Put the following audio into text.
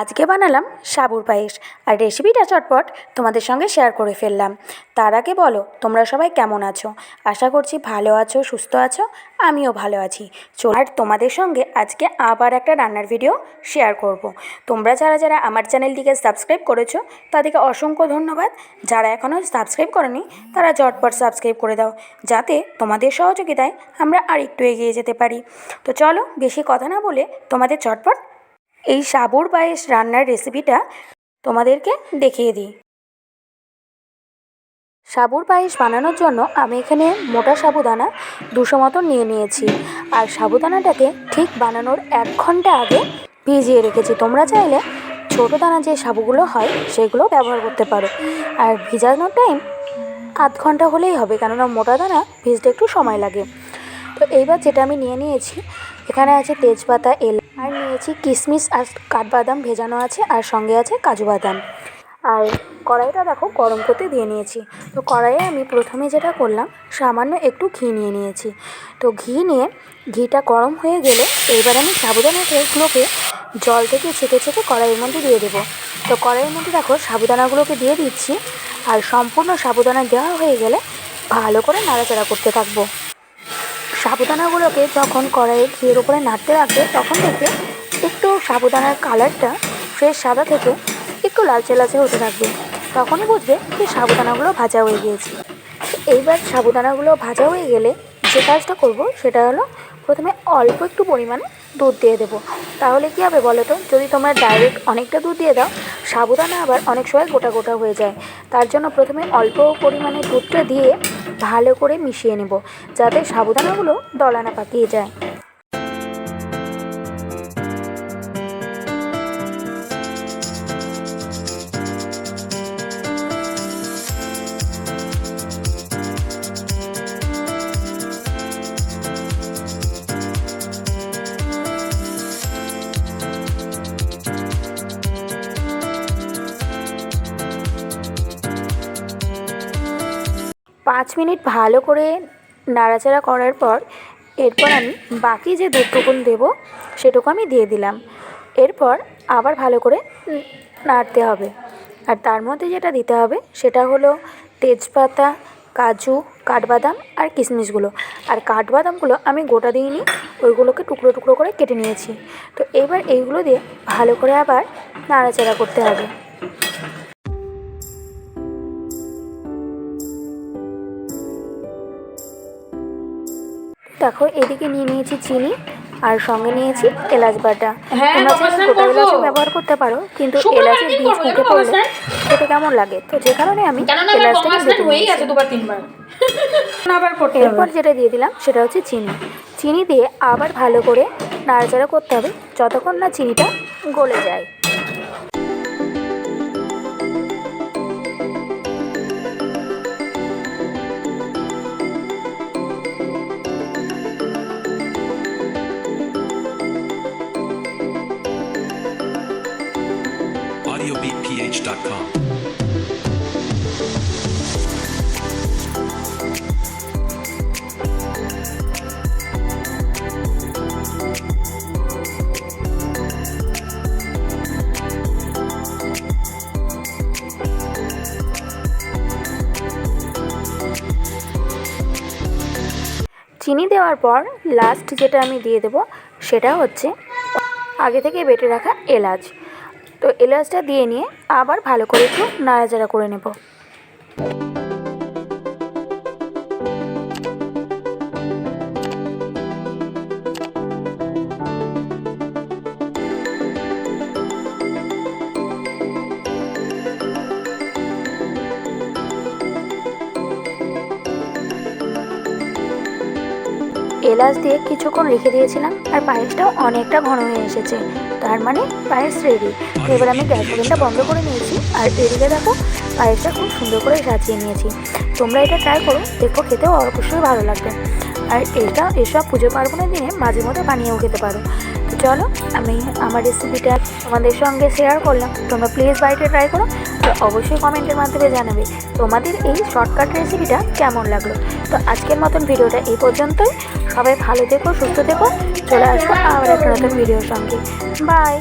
আজকে বানালাম সাবুর পায়েস আর রেসিপিটা চটপট তোমাদের সঙ্গে শেয়ার করে ফেললাম। তার আগে বলো তোমরা সবাই কেমন আছো? আশা করছি ভালো আছো, সুস্থ আছো। আমিও ভালো আছি। আর তোমাদের সঙ্গে আজকে আবার একটা রান্নার ভিডিও শেয়ার করব। তোমরা যারা যারা আমার চ্যানেলটিকে সাবস্ক্রাইব করেছো তাদেরকে অসংখ্য ধন্যবাদ। যারা এখনও সাবস্ক্রাইব করেনি তারা ঝটপট সাবস্ক্রাইব করে দাও, যাতে তোমাদের সহযোগিতায় আমরা আরেকটু এগিয়ে যেতে পারি। তো চলো বেশি কথা না বলে তোমাদের ঝটপট এই সাবুর পায়েস রান্নার রেসিপিটা তোমাদেরকে দেখিয়ে দিই। সাবুর পায়েস বানানোর জন্য আমি এখানে মোটা সাবুদানা 200 মতন নিয়ে নিয়েছি। আর সাবুদানাটাকে ঠিক বানানোর 1 ঘন্টা আগে ভিজিয়ে রেখেছি। তোমরা চাইলে ছোটো দানা যে সাবুগুলো হয় সেগুলো ব্যবহার করতে পারো। আর ভিজানোর টাইম আধ ঘন্টা হলেই হবে, কেননা মোটা দানা ভিজতে একটু সময় লাগে। তো এইবার যেটা আমি নিয়ে নিয়েছি, এখানে আছে তেজপাতা, এলাচ, আর নিয়েছি কিশমিশ আর কাঠবাদাম ভেজানো আছে, আর সঙ্গে আছে কাজু বাদাম। আর কড়াইটা দেখো গরম করতে দিয়ে নিয়েছি। তো কড়াইয়ে আমি প্রথমে যেটা করলাম, সামান্য একটু ঘি নিয়ে নিয়েছি। তো ঘিটা গরম হয়ে গেলে এইবার আমি সাবুদানাগুলোকে জল থেকে ছেঁকে ছেঁকে কড়াইয়ের মধ্যে দিয়ে দেবো। তো কড়াইয়ের মধ্যে দেখো সাবুদানাগুলোকে দিয়ে দিচ্ছি। আর সম্পূর্ণ সাবুদানা দেওয়া হয়ে গেলে ভালো করে নাড়াচাড়া করতে থাকবো। সাবুদানাগুলোকে যখন কড়াইয়ে ঘিয়ের উপরে নাড়তে রাখবে, তখন দেখবে একটু সাবুদানার কালারটা ফ্রেশ সাদা থেকে একটু লালচে লালচে হতে থাকবে। তখনই বুঝবে যে সাবুদানাগুলো ভাজা হয়ে গিয়েছে। এইবার সাবুদানাগুলো ভাজা হয়ে গেলে যে কাজটা করব সেটা হলো, প্রথমে অল্প একটু পরিমাণে দুধ দিয়ে দেবো। তাহলে কী হবে বলো তো, যদি তোমরা ডাইরেক্ট অনেকটা দুধ দিয়ে দাও, সাবুদানা আবার অনেক সময় গোটা গোটা হয়ে যায়। তার জন্য প্রথমে অল্প পরিমাণে দুধটা দিয়ে ভালো করে মিশিয়ে নেব, যাতে সাবুদানাগুলো দলা না পাকিয়ে যায়। পাঁচ মিনিট ভালো করে নাড়াচাড়া করার পর এরপর আমি বাকি যে দুধটুকুন দেবো সেটুকু আমি দিয়ে দিলাম। এরপর আবার ভালো করে নাড়তে হবে। আর তার মধ্যে যেটা দিতে হবে সেটা হলো তেজপাতা, কাজু, কাঠবাদাম আর কিশমিশগুলো। আর কাঠবাদামগুলো আমি গোটা দিইনি, ওইগুলোকে টুকরো টুকরো করে কেটে নিয়েছি। তো এবার এইগুলো দিয়ে ভালো করে আবার নাড়াচাড়া করতে হবে। দেখো এদিকে নিয়ে নিয়েছি চিনি, আর সঙ্গে নিয়েছি এলাচ বাটা। তোমরা চাইলে গোটা এলাচও ব্যবহার করতে পারো, কিন্তু এলাচের বীজ মুখে পড়লে খেতে কেমন লাগে, তো যে কারণে আমি এলাচটাকে বেটে নিয়েছি। এরপর যেটা দিয়ে দিলাম সেটা হচ্ছে চিনি দিয়ে আবার ভালো করে নাড়াচাড়া করতে হবে যতক্ষণ না চিনিটা গলে যায়। audiobeatph.com চিনি দেওয়ার পর লাস্ট যেটা আমি দিয়ে দেবো সেটা হচ্ছে আগে থেকে বেটে রাখা এলাচ। তো এলাচটা দিয়ে নিয়ে আবার ভালো করে একটু নাড়াচাড়া করে নেব। এলাচ দিয়ে কিছুক্ষণ রেখে দিয়েছিলাম, আর পায়েসটাও অনেকটা ঘন হয়ে এসেছে। তার মানে পায়েস রেডি। তো এবার আমি গ্যাস ওভেনটা বন্ধ করে নিয়েছি, আর এদিকে দেখো পায়েসটা খুব সুন্দর করে সাজিয়ে নিয়েছি। তোমরা এটা ট্রাই করো, দেখো খেতেও অবশ্যই ভালো লাগবে। আর এসব পুজো পার্বণের দিনে মাঝে মধ্যে বানিয়েও খেতে পারো। তো চলো আমি আমার রেসিপিটা তোমাদের সঙ্গে শেয়ার করলাম। তোমরা প্লিজ বাড়িতে ট্রাই করো। তো অবশ্যই কমেন্টের মাধ্যমে জানাবে তোমাদের এই শর্টকাট রেসিপিটা কেমন লাগলো। তো আজকের মতন ভিডিওটা এই পর্যন্তই। সবাই ভালো থেকো, সুস্থ থেকো। চলে আসবো আবার একটা নতুন ভিডিওর সঙ্গে। বাই।